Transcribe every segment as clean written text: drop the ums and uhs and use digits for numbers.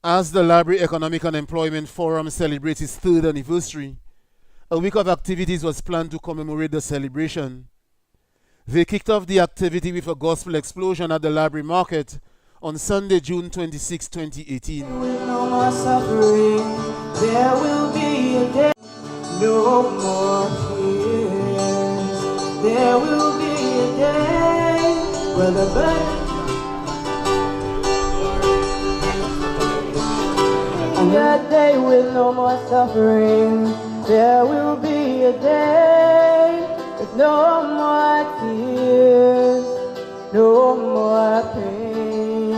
As the Library Economic and Employment Forum celebrates its 3rd anniversary, a week of activities was planned to commemorate the celebration. They kicked off the activity with a gospel explosion at the Library Market on Sunday, June 26, 2018. With no more suffering, there will be a day. No more tears. There will be a day where the burden. That day with no more suffering. There will be a day with no more tears, no more pain.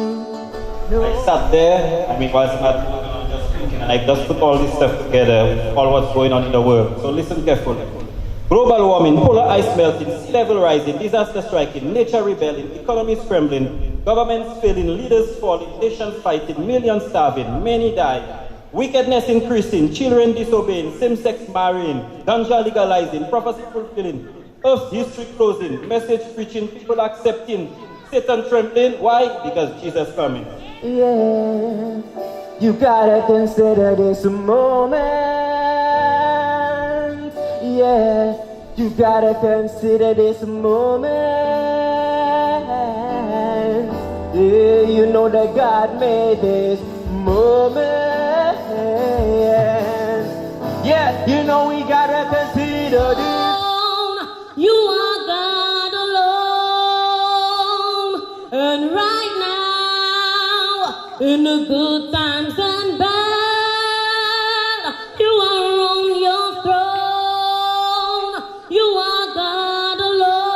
I sat there, I was not just thinking, and I just put all this stuff together, all what's going on in the world. So listen carefully. Global warming, polar ice melting, sea level rising, disaster striking, nature rebelling, economies trembling, governments failing, leaders falling, nations fighting, millions starving, many dying. Wickedness increasing, children disobeying, same-sex marrying, ganja legalizing, prophecy fulfilling, earth history closing, message preaching, people accepting, Satan trembling. Why? Because Jesus coming. Yeah, you gotta consider this moment. Yeah, you gotta consider this moment. Yeah, you know that God made this moment. Yeah, you know we gotta consider this. You are God alone, and right now, in the good times and bad, you are on your throne. You are God alone.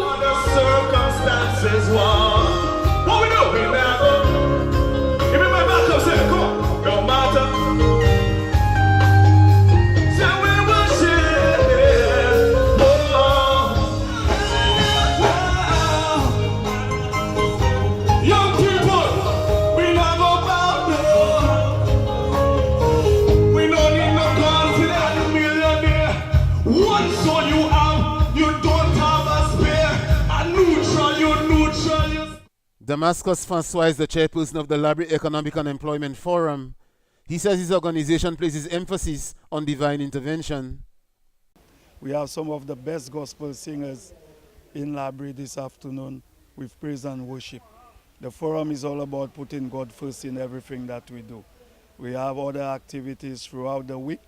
Under circumstances, what we do, we never. Give me my back up, say, come on, no matter. Say we worship, young people, we not go bow down. We don't need no confident millionaire. One soul you have, you don't have a spare. A neutral, you neutral, you. Damascus Francois is the chairperson of the Library Economic and Employment Forum. He says his organization places emphasis on divine intervention. We have some of the best gospel singers in Library this afternoon with praise and worship. The forum is all about putting God first in everything that we do. We have other activities throughout the week.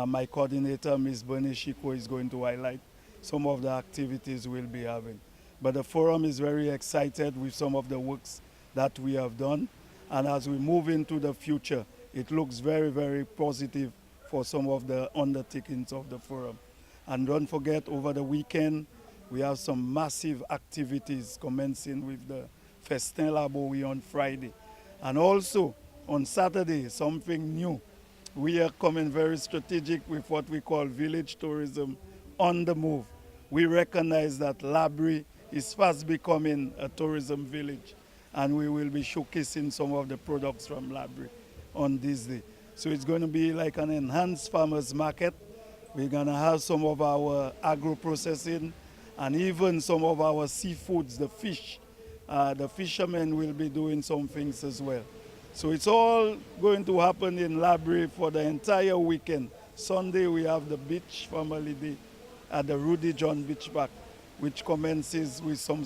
My coordinator, Ms. Bernie Shiko, is going to highlight some of the activities we'll be having. But the forum is very excited with some of the works that we have done. And as we move into the future, it looks very, very positive for some of the undertakings of the forum. And don't forget, over the weekend, we have some massive activities commencing with the Festin Laboui on Friday. And also, on Saturday, something new. We are coming very strategic with what we call village tourism on the move. We recognize that Library is fast becoming a tourism village, and we will be showcasing some of the products from Library on this day. So it's going to be like an enhanced farmers market. We're going to have some of our agro-processing and even some of our seafoods, the fish. The fishermen will be doing some things as well. So it's all going to happen in Library for the entire weekend. Sunday we have the beach family day at the Rudy John Beach Park, which commences with some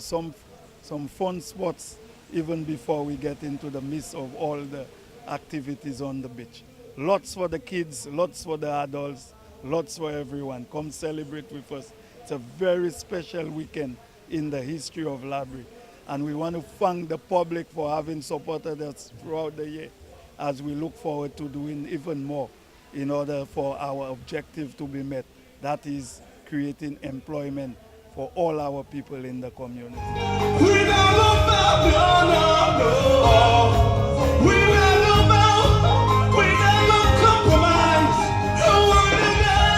fun spots even before we get into the midst of all the activities on the beach. Lots for the kids, lots for the adults, lots for everyone. Come celebrate with us. It's a very special weekend in the history of Library. And we want to thank the public for having supported us throughout the year as we look forward to doing even more in order for our objective to be met. That is creating employment for all our people in the community. We never bow, no. We never bow, we never compromise. No word of that.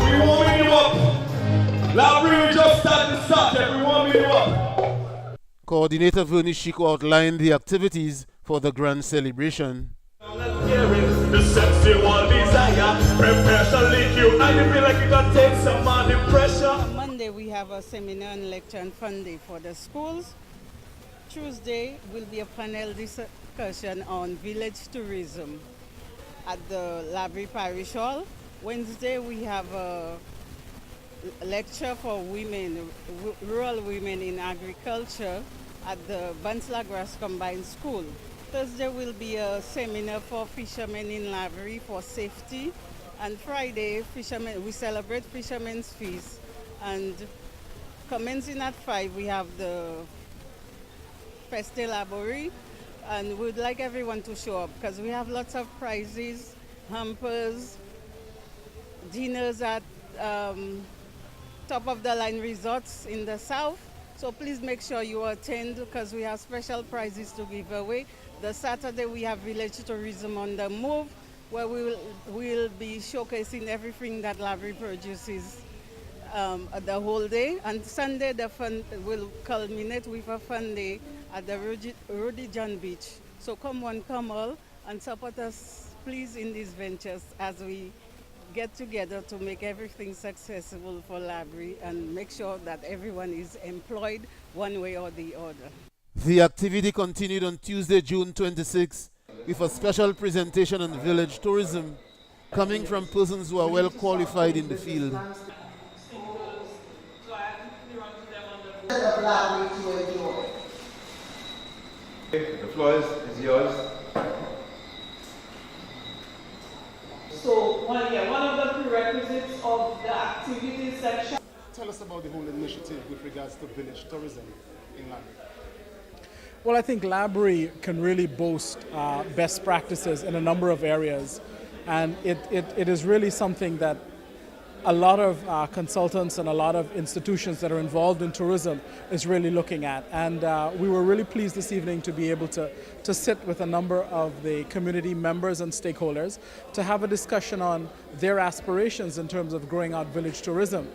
We won't meet you up. Library just started, we won't meet you up. Coordinator Vernie Shiko outlined the activities for the grand celebration. The sexual desire, prepare to leak you, and you feel like you can take some of the pressure. On Monday we have a seminar and lecture on fun day for the schools. Tuesday will be a panel discussion on village tourism at the Library Parish Hall. Wednesday we have a lecture for women, rural women in agriculture at the Banslagras Combined School. Thursday will be a seminar for fishermen in Library for safety. And Friday, we celebrate Fishermen's Feast. And commencing at 5, we have the Feste Laborie. And we'd like everyone to show up because we have lots of prizes, hampers, dinners at top of the line resorts in the south. So please make sure you attend because we have special prizes to give away. The Saturday we have village tourism on the move where we'll be showcasing everything that Library produces the whole day. And Sunday the fun will culminate with a fun day at the Rudy John Beach. So come one, come all and support us please in these ventures as we get together to make everything successful for Library and make sure that everyone is employed one way or the other. The activity continued on Tuesday, June 26, with a special presentation on village tourism coming from persons who are well qualified in the field. The floor is yours. So, one of the prerequisites of the activities section. Tell us about the whole initiative with regards to village tourism in Library. Well, I think Library can really boast best practices in a number of areas. And it is really something that a lot of consultants and a lot of institutions that are involved in tourism is really looking at. And we were really pleased this evening to be able to sit with a number of the community members and stakeholders to have a discussion on their aspirations in terms of growing out village tourism.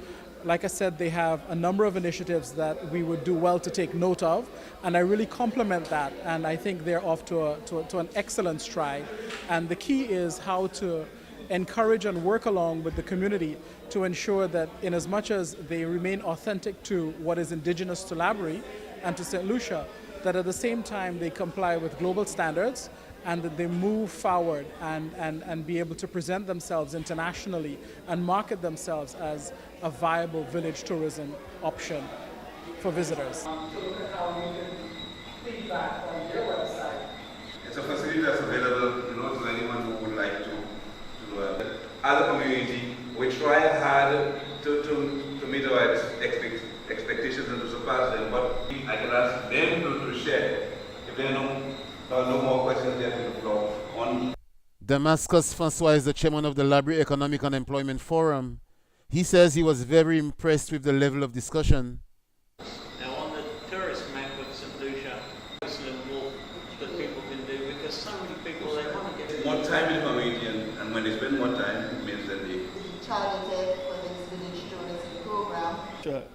Like I said, they have a number of initiatives that we would do well to take note of, and I really compliment that, and I think they're off to an excellent stride. And the key is how to encourage and work along with the community to ensure that in as much as they remain authentic to what is indigenous to Library and to St. Lucia, that at the same time they comply with global standards and that they move forward and be able to present themselves internationally and market themselves as a viable village tourism option for visitors. It's a facility that's available, to anyone who would like to as a community, we try hard to meet our expectations and to surpass them, but I can ask them to share. If there are no more questions there to the floor. Damascus Francois is the chairman of the Library Economic and Employment Forum. He says he was very impressed with the level of discussion. Now on the tourist map of St. Lucia, excellent walk that people can do because so many people they want to get more time in the community, and when they spend more time, it means that they targeted for this village tourism program.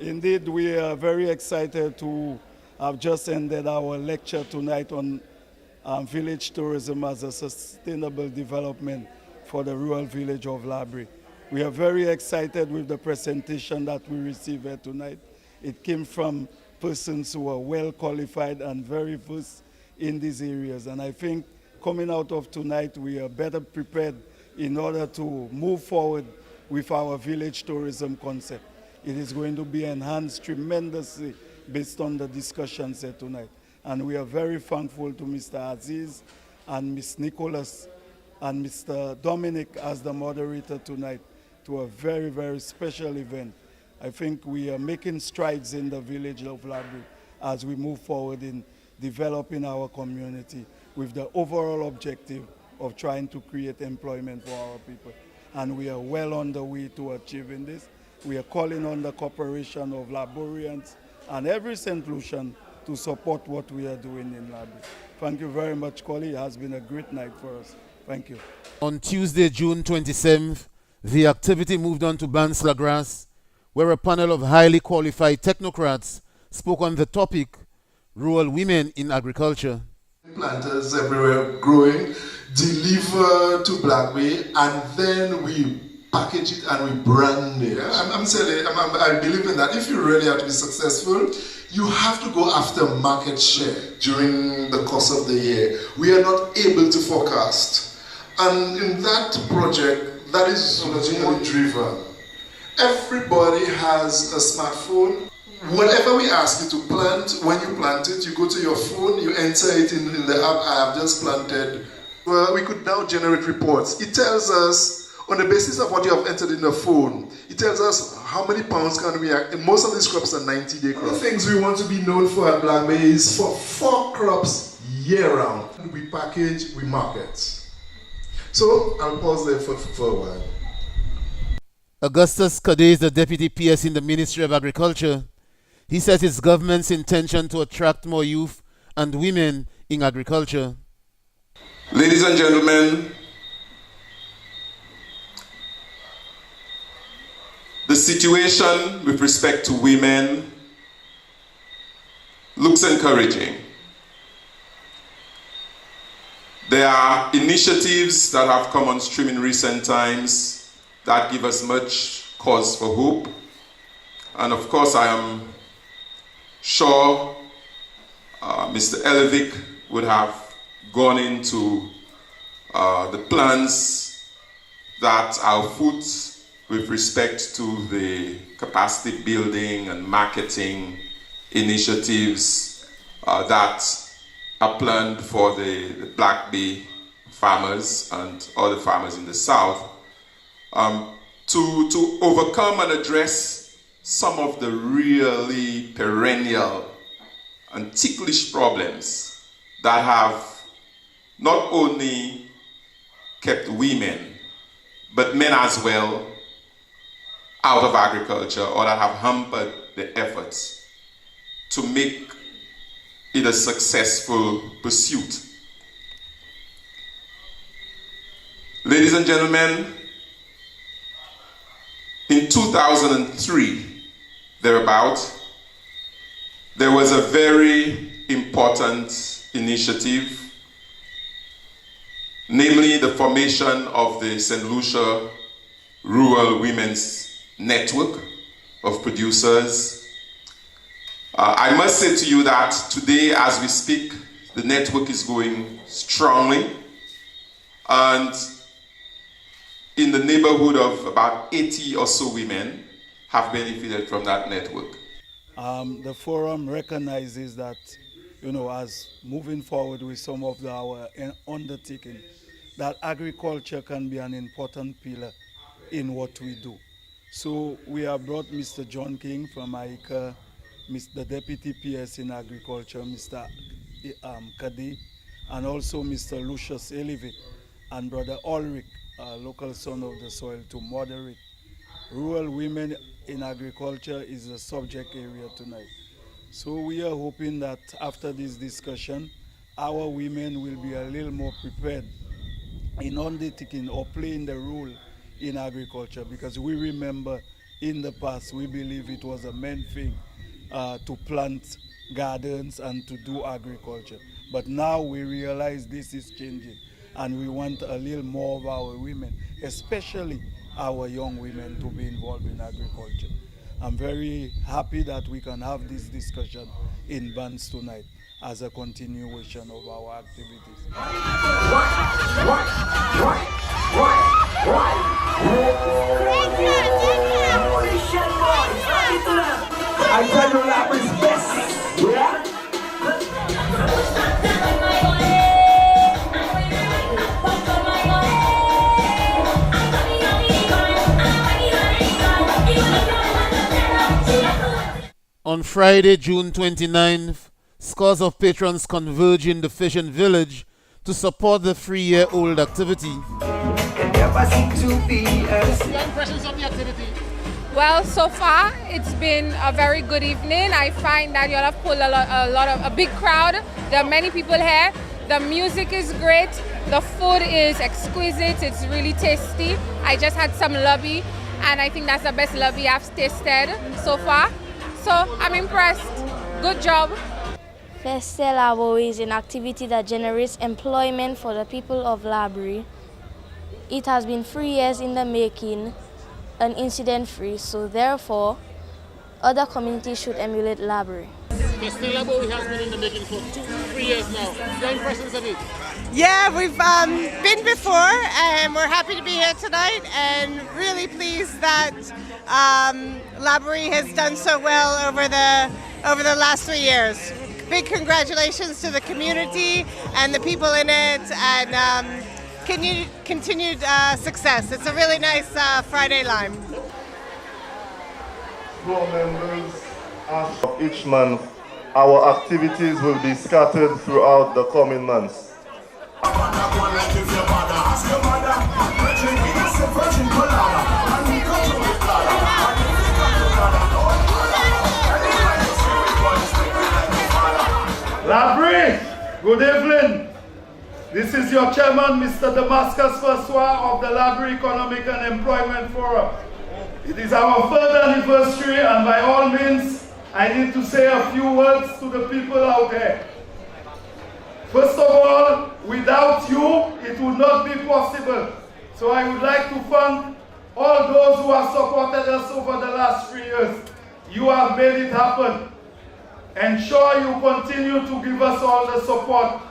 Indeed, we are very excited to have just ended our lecture tonight on village tourism as a sustainable development for the rural village of Library. We are very excited with the presentation that we received here tonight. It came from persons who are well qualified and very versed in these areas. And I think coming out of tonight, we are better prepared in order to move forward with our village tourism concept. It is going to be enhanced tremendously based on the discussions here tonight. And we are very thankful to Mr. Aziz and Ms. Nicholas and Mr. Dominic as the moderator tonight to a very, very special event. I think we are making strides in the village of Library as we move forward in developing our community with the overall objective of trying to create employment for our people. And we are well on the way to achieving this. We are calling on the cooperation of Liberians and every St. Lucian to support what we are doing in Library. Thank you very much, Collie. It has been a great night for us. Thank you. On Tuesday, June 27th, the activity moved on to Banslagras, where a panel of highly qualified technocrats spoke on the topic, Rural Women in Agriculture. Planters everywhere growing, deliver to Black Bay, and then we package it and we brand it. I'm saying, I believe in that. If you really have to be successful, you have to go after market share during the course of the year. We are not able to forecast. And in that project, that is technologically driven. Everybody has a smartphone. Whatever we ask you to plant, when you plant it, you go to your phone, you enter it in the app, I have just planted. Well, we could now generate reports. It tells us, on the basis of what you have entered in the phone, it tells us how many pounds can we, most of these crops are 90-day crops. The things we want to be known for at Black Bay is for 4 crops year-round. We package, we market. So, I'll pause there for a while. Augustus Kade is the Deputy PS in the Ministry of Agriculture. He says it's government's intention to attract more youth and women in agriculture. Ladies and gentlemen, the situation with respect to women looks encouraging. There are initiatives that have come on stream in recent times that give us much cause for hope. And of course, I am sure Mr. Elevic would have gone into the plans that are afoot with respect to the capacity building and marketing initiatives that are planned for the Black Bay farmers and other farmers in the South to overcome and address some of the really perennial and ticklish problems that have not only kept women, but men as well, out of agriculture, or that have hampered the efforts to make it a successful pursuit. Ladies and gentlemen, in 2003, thereabout, there was a very important initiative, namely the formation of the St. Lucia Rural Women's Network of producers. I must say to you that today, as we speak, the network is going strongly, and in the neighborhood of about 80 or so women have benefited from that network. The forum recognizes that, as moving forward with some of our undertaking, that agriculture can be an important pillar in what we do. So we have brought Mr. John King from ICA, the Deputy PS in Agriculture, Mr. Kadi, and also Mr. Lucius Elivic and Brother Ulrich, local son of the soil, to moderate. Rural women in agriculture is the subject area tonight. So we are hoping that after this discussion, our women will be a little more prepared in undertaking or playing the role in agriculture, because we remember in the past we believe it was a main thing to plant gardens and to do agriculture. But now we realize this is changing, and we want a little more of our women, especially our young women, to be involved in agriculture. I'm very happy that we can have this discussion in Bands tonight as a continuation of our activities. I tell you that is best, yeah? On Friday, June 29th, scores of patrons converge in the Fishing Village to support the 3-year-old activity. Your impressions of the activity? Well, so far it's been a very good evening. I find that you all have pulled a big crowd. There are many people here. The music is great. The food is exquisite. It's really tasty. I just had some lobby, and I think that's the best lobby I've tasted so far. So I'm impressed. Good job. Festel Labo is an activity that generates employment for the people of Labrie. It has been 3 years in the making, and incident-free, so therefore, other communities should emulate library. Castilla Bowie has been in the making for 3 years now. Your impressions of it? Yeah, we've been before, and we're happy to be here tonight, and really pleased that library has done so well over the last 3 years. Big congratulations to the community and the people in it, and continued success. It's a really nice Friday Lime. Floor members, of each month, our activities will be scattered throughout the coming months. Library, good evening. This is your chairman, Mr. Damascus Faswa of the Library Economic and Employment Forum. It is our 3rd anniversary, and by all means, I need to say a few words to the people out there. First of all, without you, it would not be possible. So I would like to thank all those who have supported us over the last 3 years. You have made it happen. Ensure you continue to give us all the support,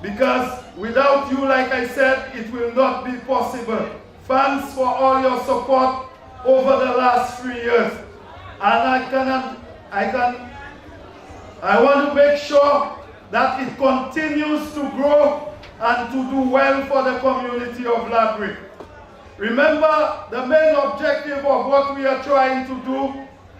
because without you, like I said, it will not be possible. Thanks for all your support over the last 3 years. And I want to make sure that it continues to grow and to do well for the community of Library. Remember, the main objective of what we are trying to do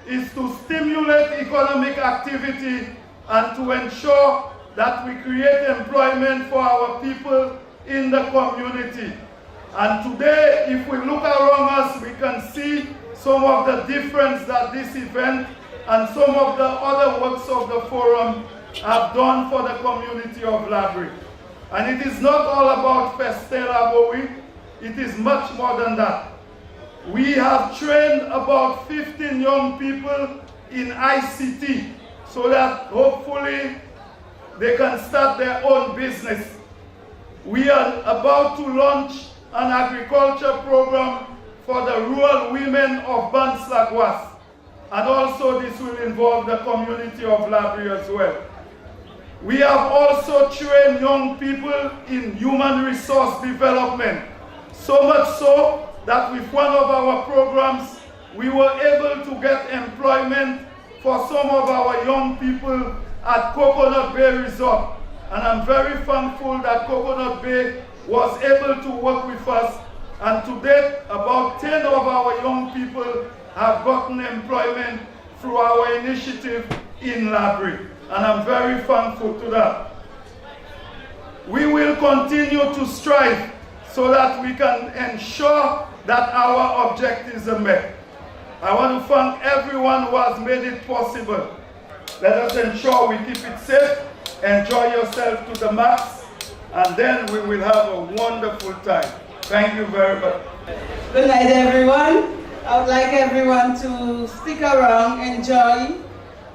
is to stimulate economic activity and to ensure that we create employment for our people in the community. And today, if we look around us, we can see some of the difference that this event and some of the other works of the forum have done for the community of Library. And it is not all about Festella Bowie, it is much more than that. We have trained about 15 young people in ICT so that hopefully they can start their own business. We are about to launch an agriculture program for the rural women of Banslagwas. And also this will involve the community of Library as well. We have also trained young people in human resource development. So much so that with one of our programs, we were able to get employment for some of our young people at Coconut Bay Resort. And I'm very thankful that Coconut Bay was able to work with us. And to date, about 10 of our young people have gotten employment through our initiative in Library. And I'm very thankful to that. We will continue to strive so that we can ensure that our objectives are met. I want to thank everyone who has made it possible. Let us ensure we keep it safe, enjoy yourself to the max, and then we will have a wonderful time. Thank you very much. Good night, everyone. I would like everyone to stick around, enjoy,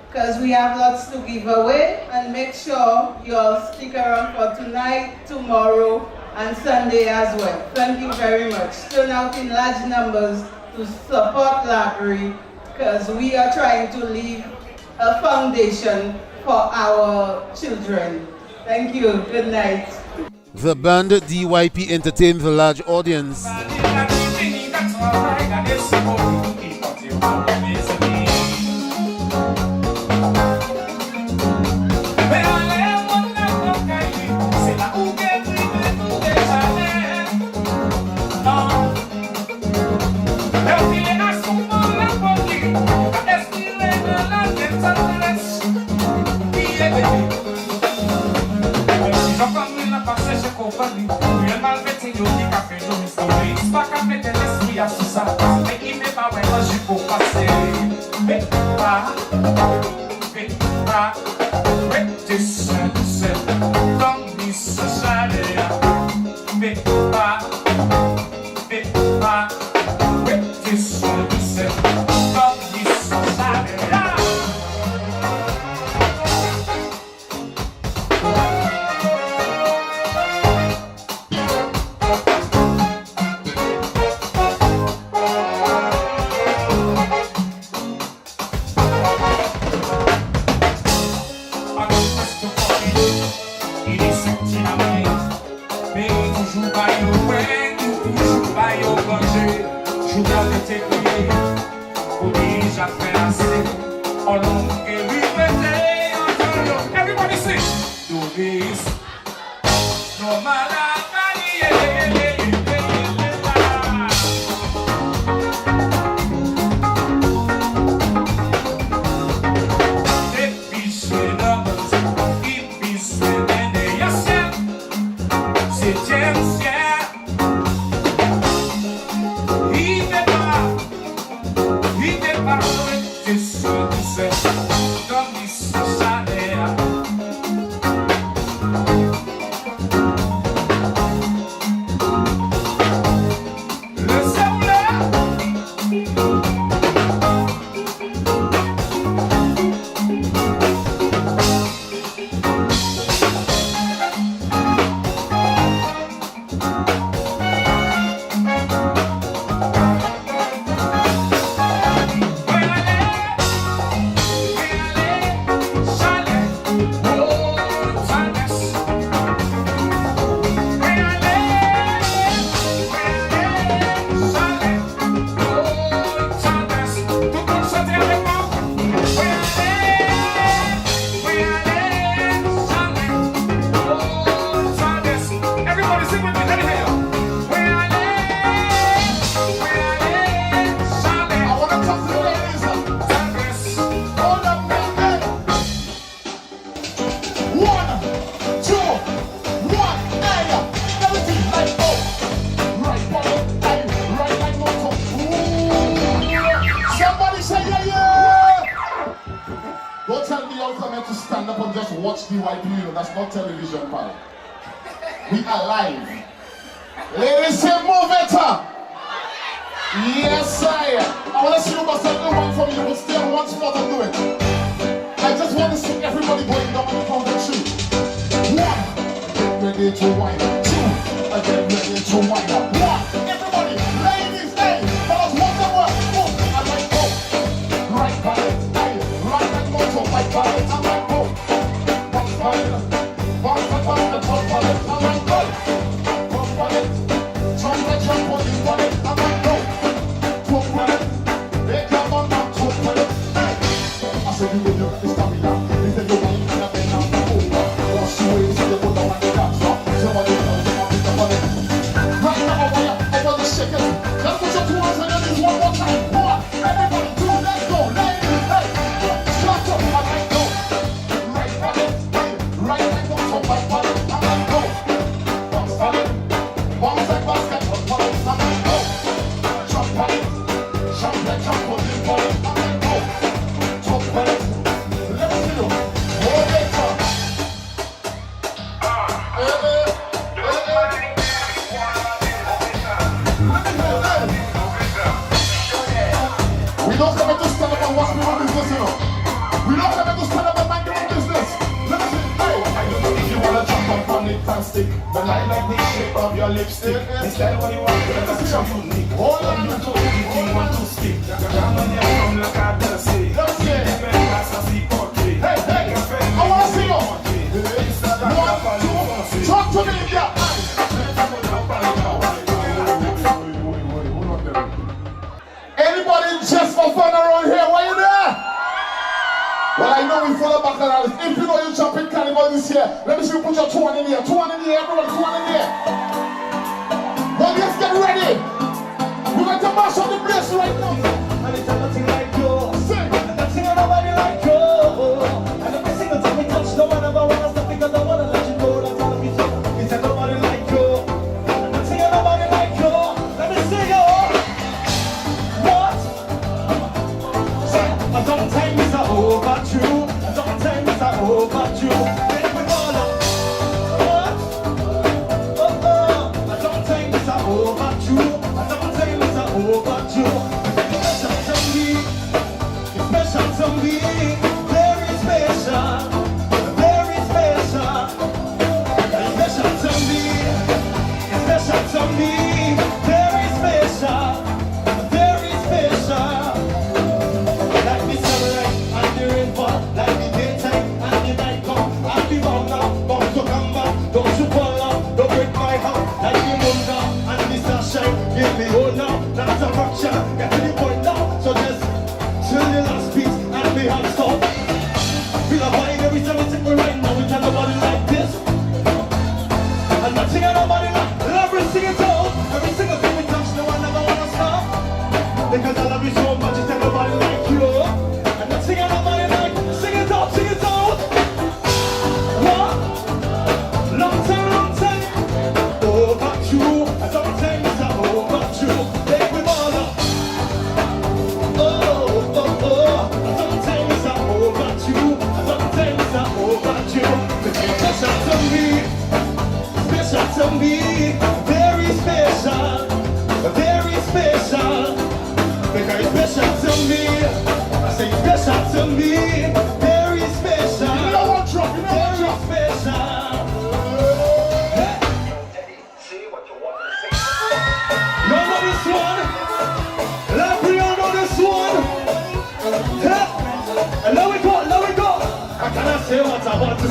because we have lots to give away, and make sure you all stick around for tonight, tomorrow, and Sunday as well. Thank you very much. Turn out in large numbers to support Library, because we are trying to leave a foundation for our children. Thank you. Good night. The band DYP entertained the large audience. On every birthday, everybody sing. Do this. No matter watch the white people. That's not television, pal. We are live. Ladies, say move it up. Yes, I want to see you must have no one from you, but stay on one spot and do it. I just want to see everybody going down the count of two. One, get ready to wind up. Two, get ready to wind up. One, everybody, ladies, hey, fellas, what's the word? Move, I like go. Right ballet, hey, right and motor, right ballet, I like go. If you know you jump in carnival this year, let me see you put your 2 1 in the air. 2 1 in the air, everyone, 2 1 in the air. Well, let's get ready. We're going to mash up the place right now. And it's nothing like you. Sing. And nothing nobody like you. And every single time we touch, no one ever wants to because I want to let you know that's all we do. It's nobody like you. And nothing nobody like you. Let me see you. What? Say, a long time is overdue. Overdue, then we all up. What? I don't think it's overdue. I don't think it's overdue. It's special to me, very special, very special. It's special to me, it's special to me, very special, very special. Like the sunlight and the rainfall, like the daytime. Don't you fall out, don't break my heart like the moon now and the sunshine. Give me hold now, that's a fraction. Get to the point now, so just till the last piece and we have stop.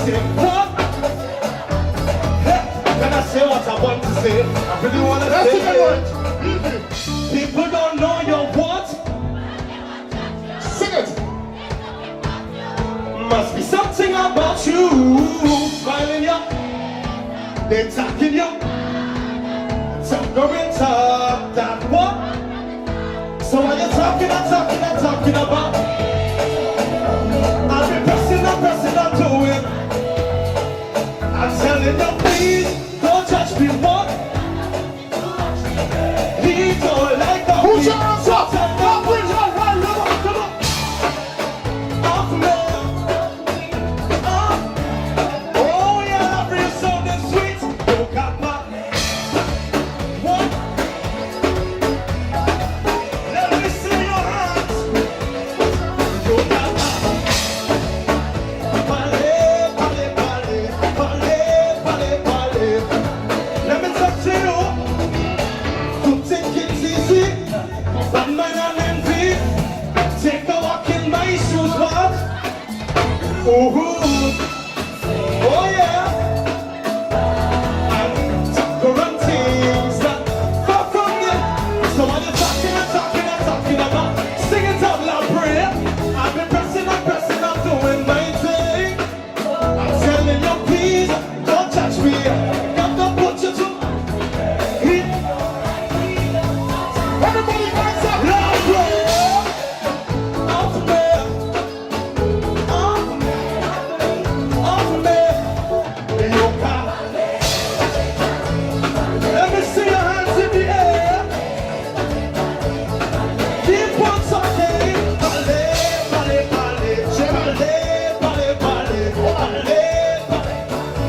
say what? Can I say what I want to say? I really want to say it. People don't know your what? Sing it. Must be something about you. Smiling you. They're talking you. Going talk that what? So what you talking about? I'll be pressing up to it. I'm telling you, please don't touch me. What? He don't like the Put your hands up. Come on. Off me. Oh yeah, I feel something sweet. You got my what? Let me see your hands. You got my pale. Let me talk to you. You take it easy. But mine and envy. Take a walk in my shoes, what? Ooh. Oh yeah. And current things that come from you. So what you talking about? Sing it out loud, pray. I've been pressing up, doing my thing. I'm telling you, please, don't touch me. Got to put you to heat. Everybody hands up. Loud, pray. Off me. You got. Let me see your hands in the air. Keep on talking.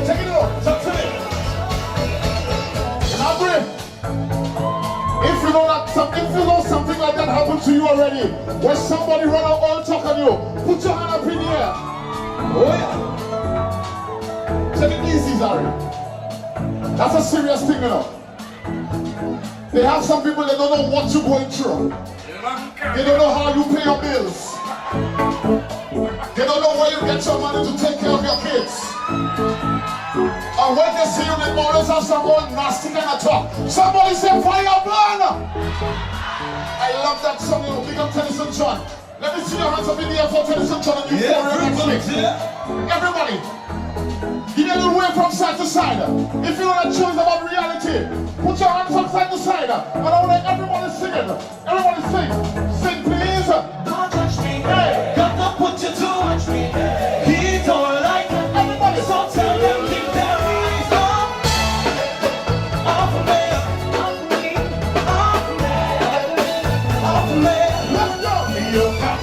Take it over. Talk to me. Aubrey, if you know something like that happened to you already, where somebody run out all talk on you, put your hand up in the air. Oh yeah. Take it easy, Zari. That's a serious thing, you know. They have some people that don't know what you're going through. They don't know how you pay your bills. They don't know where you get your money to take care of your kids. And when they see you, they always have some old nasty kind of talk. Somebody say fire burn! I love that song, you know. Big up Tennyson John. Let me see your hands up in the air for Tennyson John and you Everybody. Give me a little wave from side to side. If you know that tune is about reality, put your hands from side to side. And I want everybody singing. Everybody sing. Sing, please. Don't touch me. Hey. Got to put you to touch me. He don't like everybody. So tell them keep their eyes off. Off me. Let's go. You got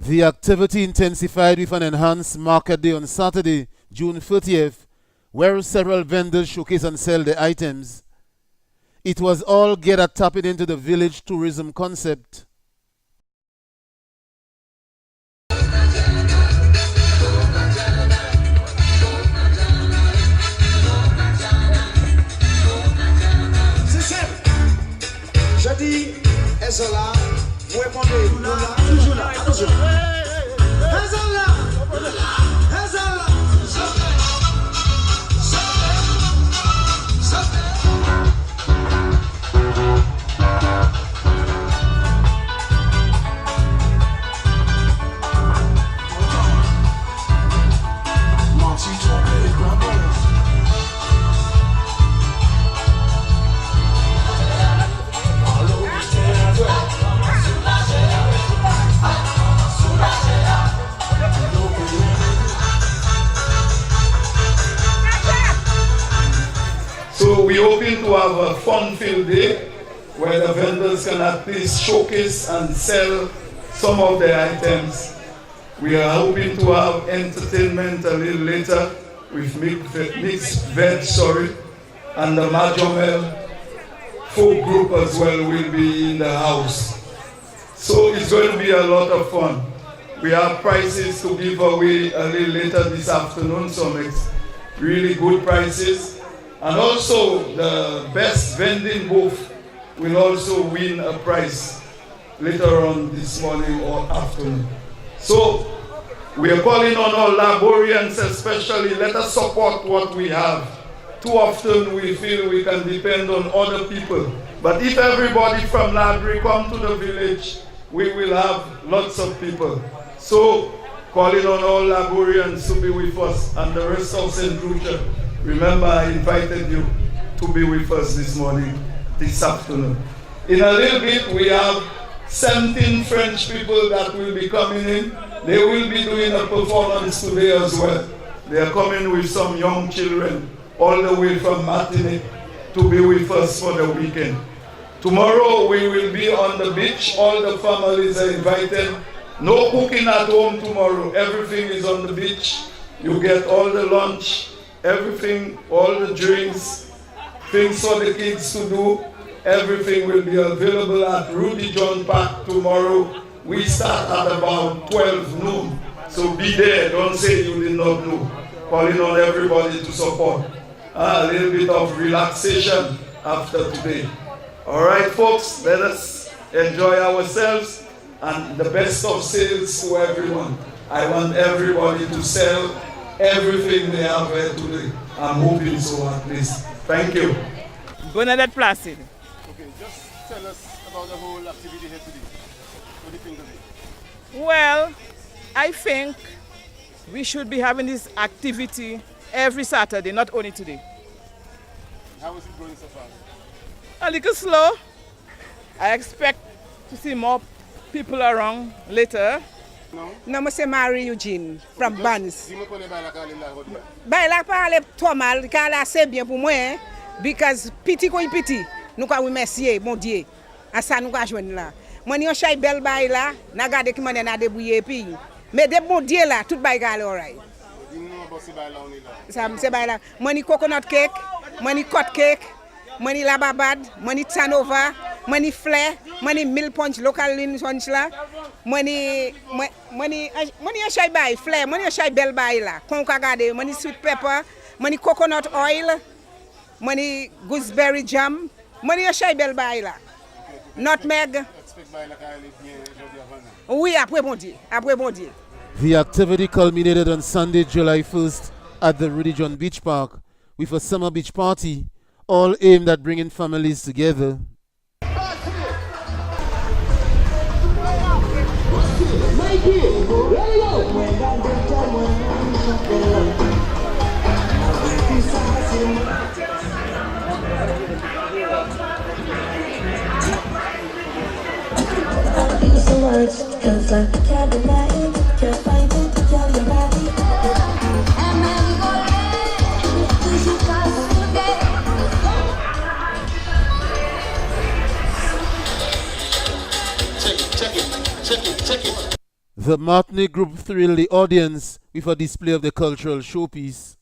The activity intensified with an enhanced market day on Saturday, June 30th, where several vendors showcase and sell their items. It was all geared at tapping into the village tourism concept. Je dis, est-ce là? Vous répondez, toujours là, attention. So we're hoping to have a fun-filled day where the vendors can at least showcase and sell some of their items. We are hoping to have entertainment a little later with mixed veg, and the Majomel folk group as well will be in the house. So it's going to be a lot of fun. We have prizes to give away a little later this afternoon, some really good prizes. And also the best vending booth will also win a prize later on this morning or afternoon. So we are calling on our Laborians especially, let us support what we have. Too often we feel we can depend on other people. But if everybody from Library come to the village, we will have lots of people. So calling on all Laborians to be with us and the rest of St. Lucia. Remember, I invited you to be with us this morning, this afternoon. In a little bit, we have 17 French people that will be coming in. They will be doing a performance today as well. They are coming with some young children all the way from Martinique to be with us for the weekend. Tomorrow, we will be on the beach. All the families are invited. No cooking at home tomorrow. Everything is on the beach. You get all the lunch. Everything, all the drinks, things for the kids to do, everything will be available at Rudy John Park tomorrow. We start at about 12 noon. So be there, don't say you did not know. Calling on everybody to support. A little bit of relaxation after today. All right, folks, let us enjoy ourselves and the best of sales to everyone. I want everybody to sell everything they have here today. I'm hoping so at least. Thank you. Bernadette Placid. Okay, just tell us about the whole activity here today. What do you think of it? Well, I think we should be having this activity every Saturday, not only today. How is it going so far? A little slow. I expect to see more people around later. Non, c'est Marie Eugene from Bannis. Baila parle trop mal, car là c'est bien pour moi, because petit quoi petit, nous quoi remercier mon Dieu. À ça nous quoi joindre là. Moi ni on chay belle bail là, n'a garder qui m'en a débrouiller puis. Mais de bon Dieu là, tout bail all right. Ça c'est bail là. Moi ni coconut cake, moi ni cot cake, moi ni lababad, moi ni tanova, moi ni flair, moi ni milk punch local punch là. Money a shy buy flare, money a shy bell buy la, concagade, money sweet pepper, money coconut oil, money gooseberry jam, money a shy bell buy la. Nutmeg. Oui, après bon Dieu, après bon Dieu. The activity culminated on Sunday, July 1st at the Rudy John Beach Park, with a summer beach party, all aimed at bringing families together. Cause I can't deny it, can't fight it, tell your body. Check it. The Martinique group thrilled the audience with a display of the cultural showpiece.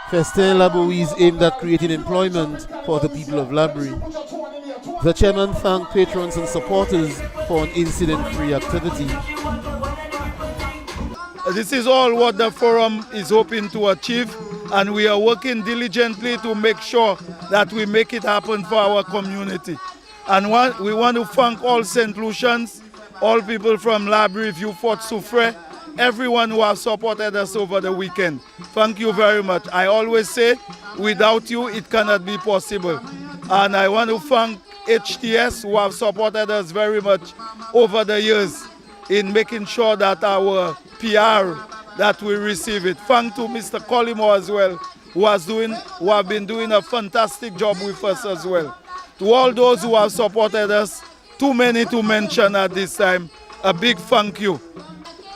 Festin Laboui is aimed at creating employment for the people of Labrie. The chairman thanked patrons and supporters for an incident-free activity. This is all what the forum is hoping to achieve, and we are working diligently to make sure that we make it happen for our community. And we want to thank all St. Lucians, all people from Labrie, Vieux Fort, Soufrière, everyone who has supported us over the weekend. Thank you very much. I always say, without you, it cannot be possible. And I want to thank HTS, who have supported us very much over the years in making sure that our PR, that we receive it. Thank to Mr. Collimo as well, who have been doing a fantastic job with us as well. To all those who have supported us, too many to mention at this time, a big thank you.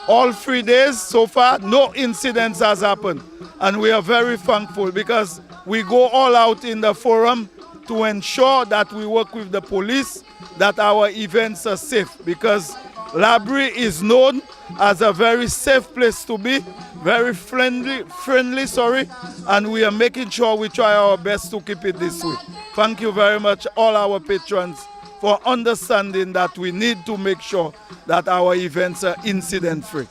All 3 days so far, no incidents has happened. And we are very thankful because we go all out in the forum to ensure that we work with the police, that our events are safe, because Labrie is known as a very safe place to be, very friendly, and we are making sure we try our best to keep it this way. Thank you very much, all our patrons, for understanding that we need to make sure that our events are incident-free.